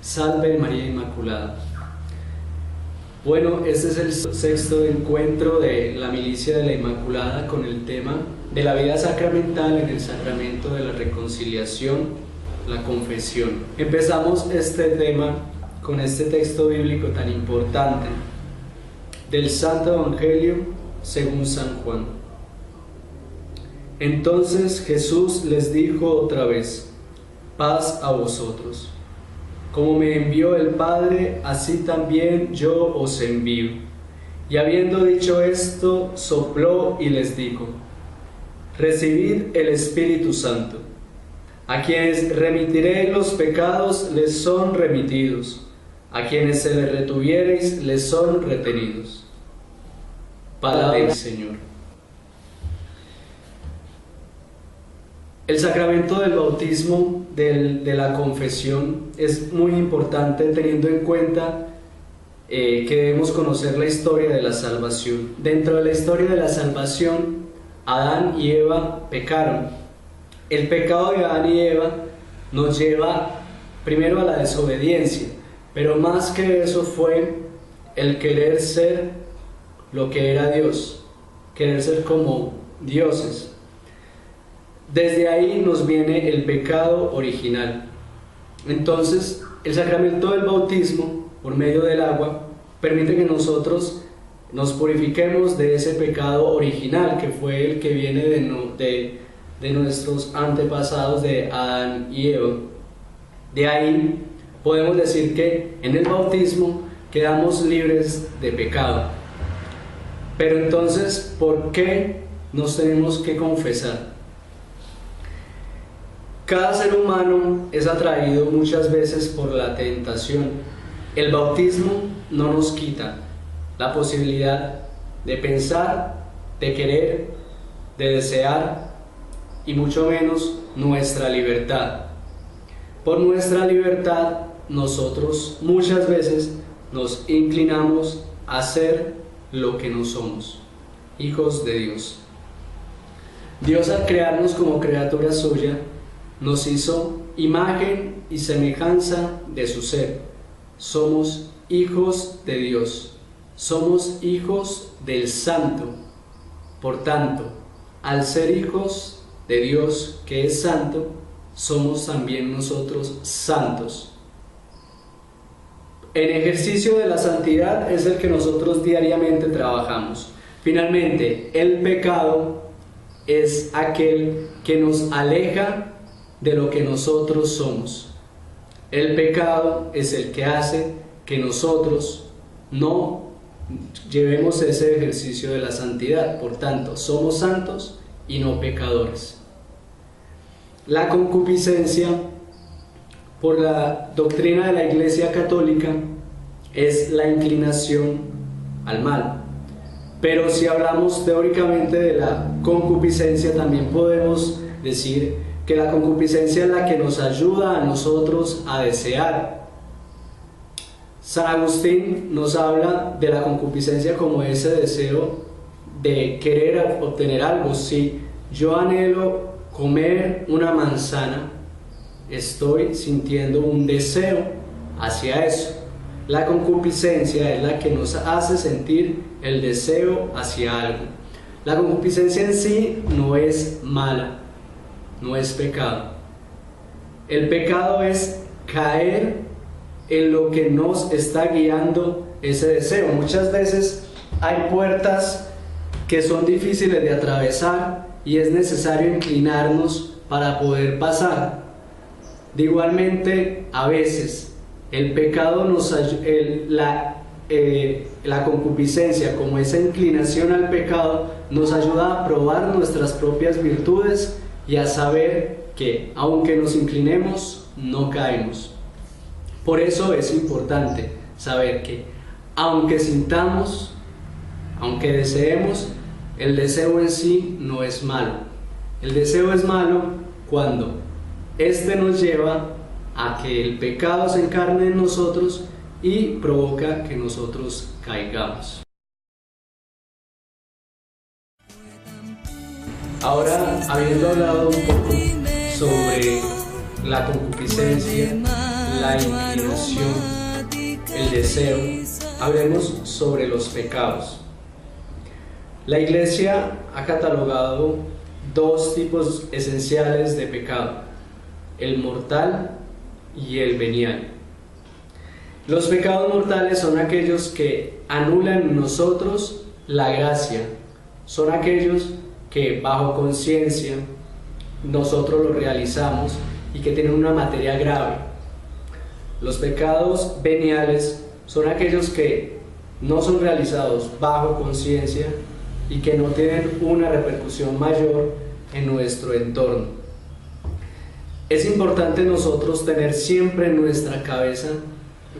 Salve María Inmaculada. Bueno, este es el sexto encuentro de la Milicia de la Inmaculada con el tema de la vida sacramental en el sacramento de la reconciliación, la confesión. Empezamos este tema con este texto bíblico tan importante del Santo Evangelio según San Juan. Entonces Jesús les dijo otra vez: paz a vosotros. Como me envió el Padre, así también yo os envío. Y habiendo dicho esto, sopló y les dijo: recibid el Espíritu Santo. A quienes remitiré los pecados les son remitidos, a quienes se les retuviereis les son retenidos. Palabra del Señor. El sacramento del bautismo, de la confesión, es muy importante teniendo en cuenta que debemos conocer la historia de la salvación. Dentro de la historia de la salvación, Adán y Eva pecaron. El pecado de Adán y Eva nos lleva primero a la desobediencia, pero más que eso fue el querer ser lo que era Dios, querer ser como dioses. Desde ahí nos viene el pecado original. Entonces, el sacramento del bautismo, por medio del agua, permite que nosotros nos purifiquemos de ese pecado original, que fue el que viene de nuestros antepasados, de Adán y Eva. De ahí podemos decir que en el bautismo quedamos libres de pecado. Pero entonces, ¿por qué nos tenemos que confesar? Cada ser humano es atraído muchas veces por la tentación. El bautismo no nos quita la posibilidad de pensar, de querer, de desear y mucho menos nuestra libertad. Por nuestra libertad nosotros muchas veces nos inclinamos a ser lo que no somos, hijos de Dios. Dios, al crearnos como criatura suya, nos hizo imagen y semejanza de su ser. Somos hijos de Dios, somos hijos del Santo. Por tanto, al ser hijos de Dios que es santo, somos también nosotros santos. El ejercicio de la santidad es el que nosotros diariamente trabajamos. Finalmente, el pecado es aquel que nos aleja de lo que nosotros somos. El pecado es el que hace que nosotros no llevemos ese ejercicio de la santidad. Por tanto, somos santos y no pecadores. La concupiscencia, por la doctrina de la Iglesia Católica, es la inclinación al mal. Pero si hablamos teóricamente de la concupiscencia, también podemos decir que la concupiscencia es la que nos ayuda a nosotros a desear. San Agustín nos habla de la concupiscencia como ese deseo de querer obtener algo. Si yo anhelo comer una manzana, estoy sintiendo un deseo hacia eso. La concupiscencia es la que nos hace sentir el deseo hacia algo. La concupiscencia en sí no es mala, no es pecado. El pecado es caer en lo que nos está guiando ese deseo. Muchas veces hay puertas que son difíciles de atravesar y es necesario inclinarnos para poder pasar. De igualmente, a veces el pecado la concupiscencia, como esa inclinación al pecado, nos ayuda a probar nuestras propias virtudes y a saber que aunque nos inclinemos, no caemos. Por eso es importante saber que aunque sintamos, aunque deseemos, el deseo en sí no es malo. El deseo es malo cuando este nos lleva a que el pecado se encarne en nosotros y provoca que nosotros caigamos. Ahora, habiendo hablado un poco sobre la concupiscencia, la inclinación, el deseo, hablemos sobre los pecados. La Iglesia ha catalogado dos tipos esenciales de pecado: el mortal y el venial. Los pecados mortales son aquellos que anulan en nosotros la gracia, son aquellos que bajo conciencia nosotros los realizamos y que tienen una materia grave. Los pecados veniales son aquellos que no son realizados bajo conciencia y que no tienen una repercusión mayor en nuestro entorno. Es importante nosotros tener siempre en nuestra cabeza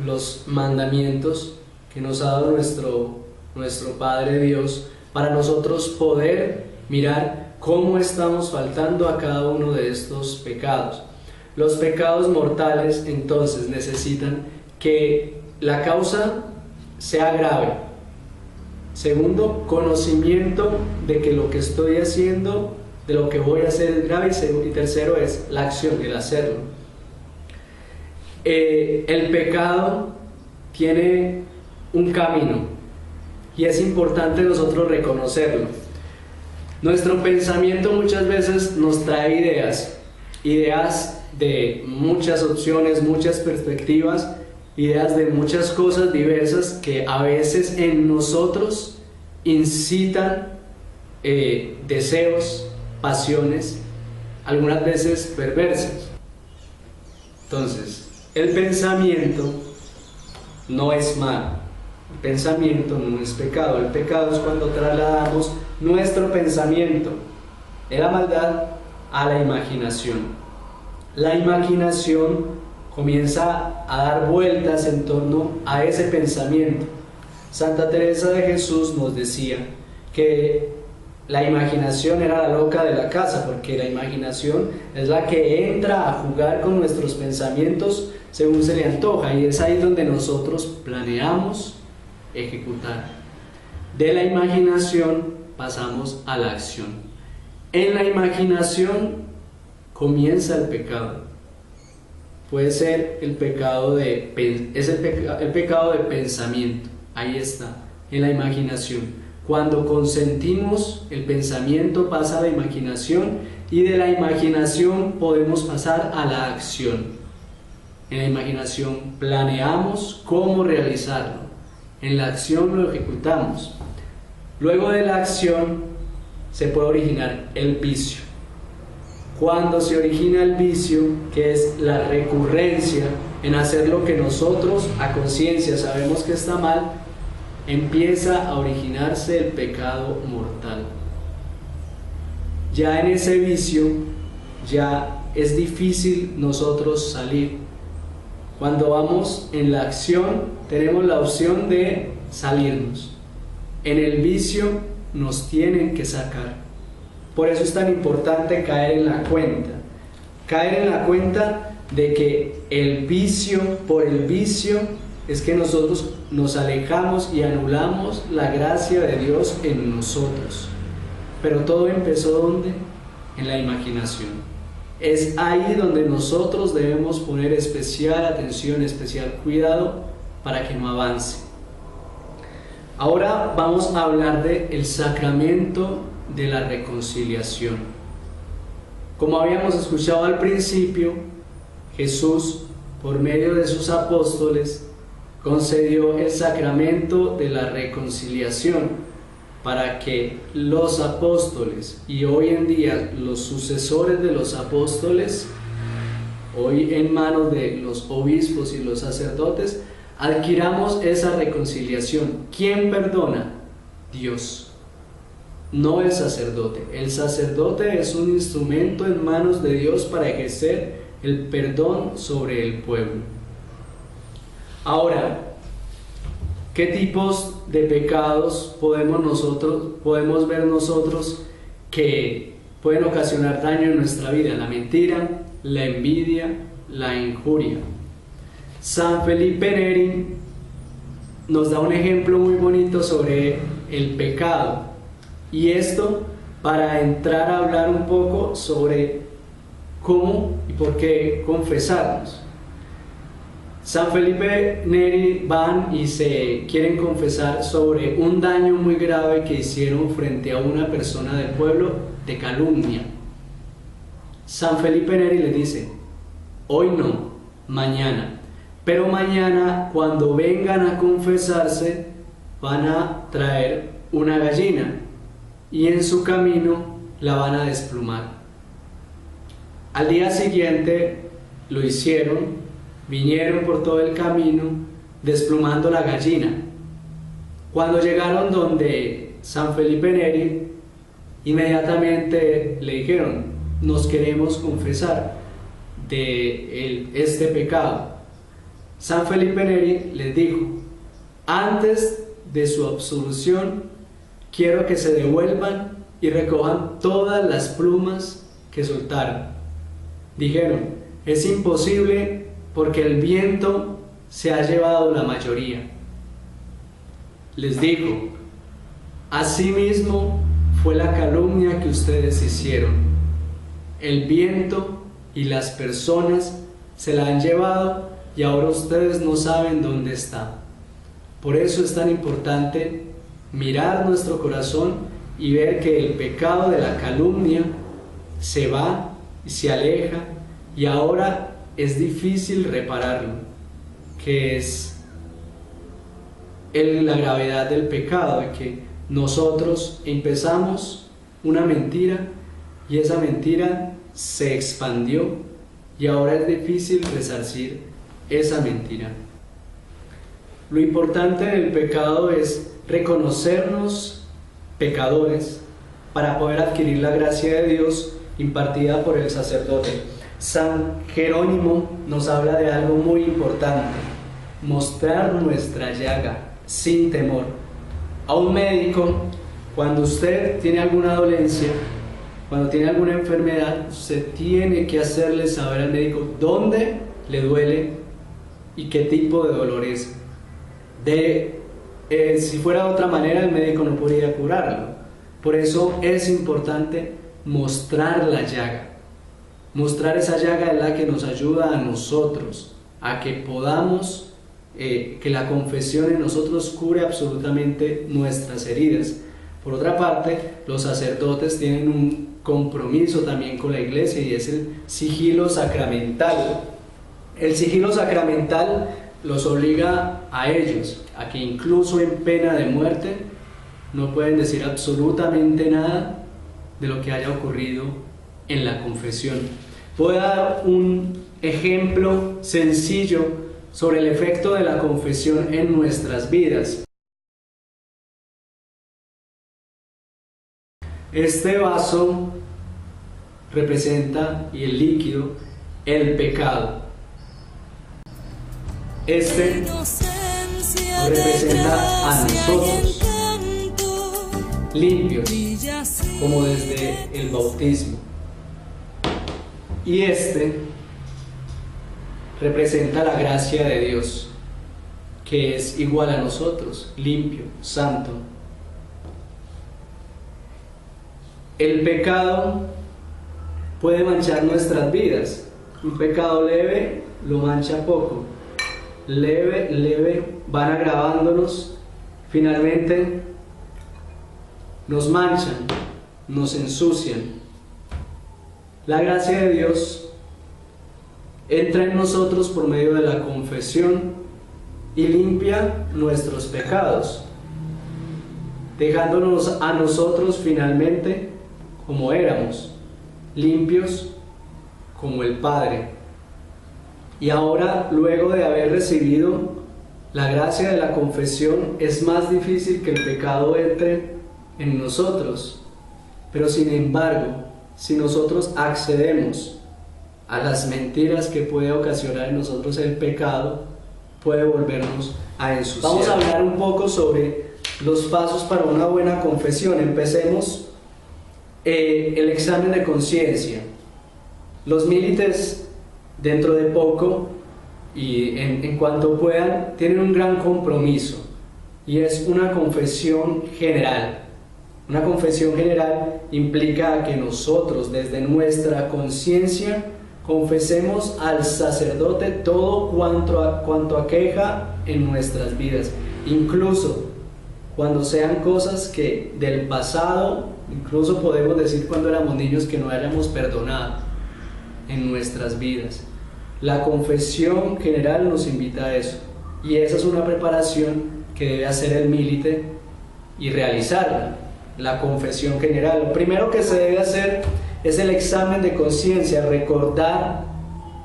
los mandamientos que nos ha dado nuestro Padre Dios, para nosotros poder mirar cómo estamos faltando a cada uno de estos pecados. Los pecados mortales entonces necesitan que la causa sea grave. Segundo, conocimiento de que lo que estoy haciendo, de lo que voy a hacer es grave. Y tercero es la acción, el hacerlo. El pecado tiene un camino y es importante nosotros reconocerlo. Nuestro pensamiento muchas veces nos trae ideas de muchas opciones, muchas perspectivas, ideas de muchas cosas diversas que a veces en nosotros incitan deseos, pasiones, algunas veces perversas. Entonces, el pensamiento no es malo, el pensamiento no es pecado. El pecado es cuando trasladamos nuestro pensamiento de la maldad a la imaginación. La imaginación comienza a dar vueltas en torno a ese pensamiento. Santa Teresa de Jesús nos decía que la imaginación era la loca de la casa, porque la imaginación es la que entra a jugar con nuestros pensamientos según se le antoja, y es ahí donde nosotros planeamos ejecutar. De la imaginación pasamos a la acción. En la imaginación comienza el pecado. Puede ser el pecado el pecado de pensamiento. Ahí está, en la imaginación. Cuando consentimos, el pensamiento pasa a la imaginación, y de la imaginación podemos pasar a la acción. En la imaginación planeamos cómo realizarlo, en la acción lo ejecutamos. Luego de la acción se puede originar el vicio. Cuando se origina el vicio, que es la recurrencia en hacer lo que nosotros a conciencia sabemos que está mal, empieza a originarse el pecado mortal. Ya en ese vicio ya es difícil nosotros salir. Cuando vamos en la acción tenemos la opción de salirnos. En el vicio nos tienen que sacar. Por eso es tan importante caer en la cuenta de que el vicio, por el vicio es que nosotros nos alejamos y anulamos la gracia de Dios en nosotros. Pero todo empezó ¿dónde? En la imaginación. Es ahí donde nosotros debemos poner especial atención, especial cuidado para que no avance. Ahora vamos a hablar del sacramento de la reconciliación. Como habíamos escuchado al principio, Jesús, por medio de sus apóstoles, concedió el sacramento de la reconciliación para que los apóstoles y hoy en día los sucesores de los apóstoles, hoy en manos de los obispos y los sacerdotes, adquiramos esa reconciliación. ¿Quién perdona? Dios, no el sacerdote. El sacerdote es un instrumento en manos de Dios para ejercer el perdón sobre el pueblo. Ahora, ¿qué tipos de pecados podemos ver nosotros que pueden ocasionar daño en nuestra vida? La mentira, la envidia, la injuria. San Felipe Neri nos da un ejemplo muy bonito sobre el pecado, y esto para entrar a hablar un poco sobre cómo y por qué confesarnos. San Felipe Neri van y se quieren confesar sobre un daño muy grave que hicieron frente a una persona del pueblo de calumnia. San Felipe Neri les dice: hoy no, mañana. Pero mañana, cuando vengan a confesarse, van a traer una gallina y en su camino la van a desplumar. Al día siguiente lo hicieron, vinieron por todo el camino desplumando la gallina. Cuando llegaron donde San Felipe Neri, inmediatamente le dijeron: nos queremos confesar de este pecado. San Felipe Neri les dijo: antes de su absolución, quiero que se devuelvan y recojan todas las plumas que soltaron. Dijeron: es imposible porque el viento se ha llevado la mayoría. Les dijo: asimismo fue la calumnia que ustedes hicieron. El viento y las personas se la han llevado y ahora ustedes no saben dónde está. Por eso es tan importante mirar nuestro corazón y ver que el pecado de la calumnia se va y se aleja y ahora es difícil repararlo, que es la gravedad del pecado, de que nosotros empezamos una mentira y esa mentira se expandió y ahora es difícil resarcir esa mentira. Lo importante del pecado es reconocernos pecadores para poder adquirir la gracia de Dios impartida por el sacerdote. San Jerónimo nos habla de algo muy importante: mostrar nuestra llaga sin temor. A un médico, cuando usted tiene alguna dolencia, cuando tiene alguna enfermedad, usted tiene que hacerle saber al médico dónde le duele y qué tipo de dolor es. Si fuera de otra manera, el médico no podría curarlo. Por eso es importante mostrar la llaga. Mostrar esa llaga es la que nos ayuda a nosotros a que podamos, que la confesión en nosotros cure absolutamente nuestras heridas. Por otra parte, los sacerdotes tienen un compromiso también con la iglesia y es el sigilo sacramental. El sigilo sacramental los obliga a ellos a que incluso en pena de muerte no pueden decir absolutamente nada de lo que haya ocurrido en la confesión. Voy a dar un ejemplo sencillo sobre el efecto de la confesión en nuestras vidas. Este vaso representa, y el líquido, el pecado. Este representa a nosotros, limpios, como desde el bautismo. Y este representa la gracia de Dios, que es igual a nosotros, limpio, santo. El pecado puede manchar nuestras vidas. Un pecado leve lo mancha poco. Leve, van agravándonos, finalmente nos manchan, nos ensucian. La gracia de Dios entra en nosotros por medio de la confesión y limpia nuestros pecados, dejándonos a nosotros finalmente como éramos, limpios como el Padre. Y ahora, luego de haber recibido la gracia de la confesión, es más difícil que el pecado entre en nosotros. Pero sin embargo, si nosotros accedemos a las mentiras que puede ocasionar en nosotros el pecado, puede volvernos a ensuciar. Vamos a hablar un poco sobre los pasos para una buena confesión. Empecemos el examen de conciencia. Los milites, dentro de poco y en cuanto puedan, tienen un gran compromiso y es una confesión general. Una confesión general implica que nosotros, desde nuestra conciencia, confesemos al sacerdote todo cuanto aqueja en nuestras vidas, incluso cuando sean cosas que del pasado, incluso podemos decir cuando éramos niños, que no hayamos perdonado en nuestras vidas. La confesión general nos invita a eso, y esa es una preparación que debe hacer el milite y realizarla, la confesión general. Lo primero que se debe hacer es el examen de conciencia, recordar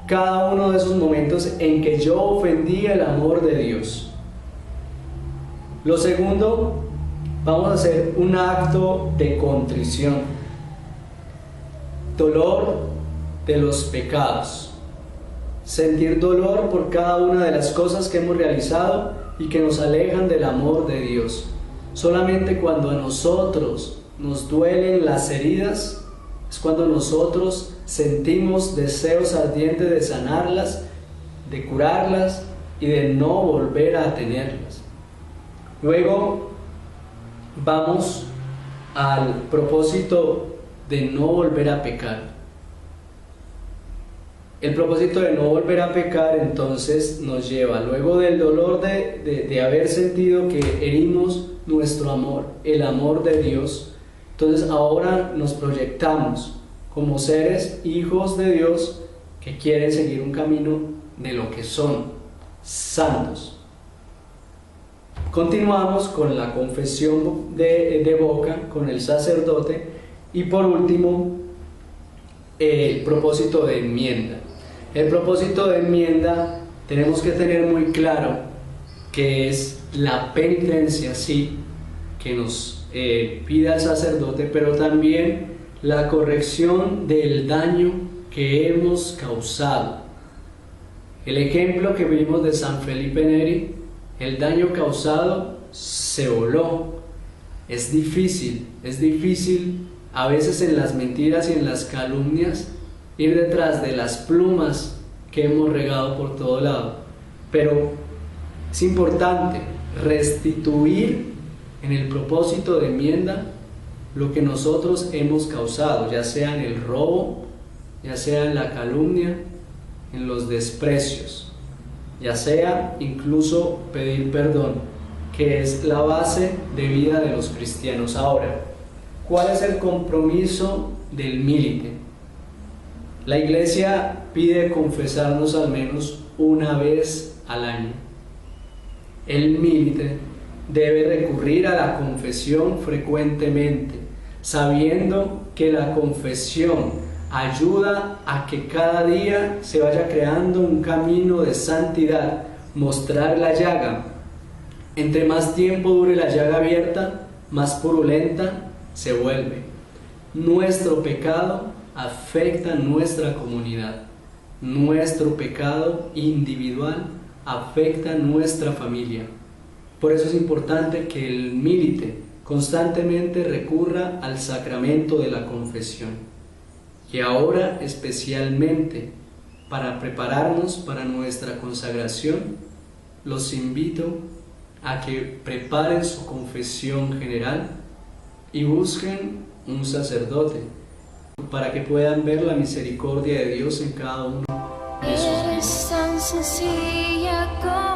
cada uno de esos momentos en que yo ofendí el amor de Dios. Lo segundo, vamos a hacer un acto de contrición, dolor de los pecados, sentir dolor por cada una de las cosas que hemos realizado y que nos alejan del amor de Dios. Solamente cuando a nosotros nos duelen las heridas es cuando nosotros sentimos deseos ardientes de sanarlas, de curarlas y de no volver a tenerlas. Luego vamos al propósito de no volver a pecar. El propósito de no volver a pecar entonces nos lleva, luego del dolor de haber sentido que herimos nuestro amor, el amor de Dios, entonces ahora nos proyectamos como seres hijos de Dios que quieren seguir un camino de lo que son santos. Continuamos con la confesión de boca con el sacerdote y por último el propósito de enmienda. El propósito de enmienda tenemos que tener muy claro que es la penitencia, sí, que nos pida el sacerdote, pero también la corrección del daño que hemos causado. El ejemplo que vimos de San Felipe Neri, el daño causado se voló. Es difícil a veces en las mentiras y en las calumnias ir detrás de las plumas que hemos regado por todo lado, pero es importante restituir en el propósito de enmienda lo que nosotros hemos causado, ya sea en el robo, ya sea en la calumnia, en los desprecios, ya sea incluso pedir perdón, que es la base de vida de los cristianos. Ahora, ¿cuál es el compromiso del milite? La Iglesia pide confesarnos al menos una vez al año. El milite debe recurrir a la confesión frecuentemente, sabiendo que la confesión ayuda a que cada día se vaya creando un camino de santidad, mostrar la llaga. Entre más tiempo dure la llaga abierta, más purulenta se vuelve. Nuestro pecado afecta nuestra comunidad. Nuestro pecado individual afecta nuestra familia. Por eso es importante que el milite constantemente recurra al sacramento de la confesión. Y ahora especialmente para prepararnos para nuestra consagración, los invito a que preparen su confesión general y busquen un sacerdote para que puedan ver la misericordia de Dios en cada uno de sus vidas. Eres tan sencilla como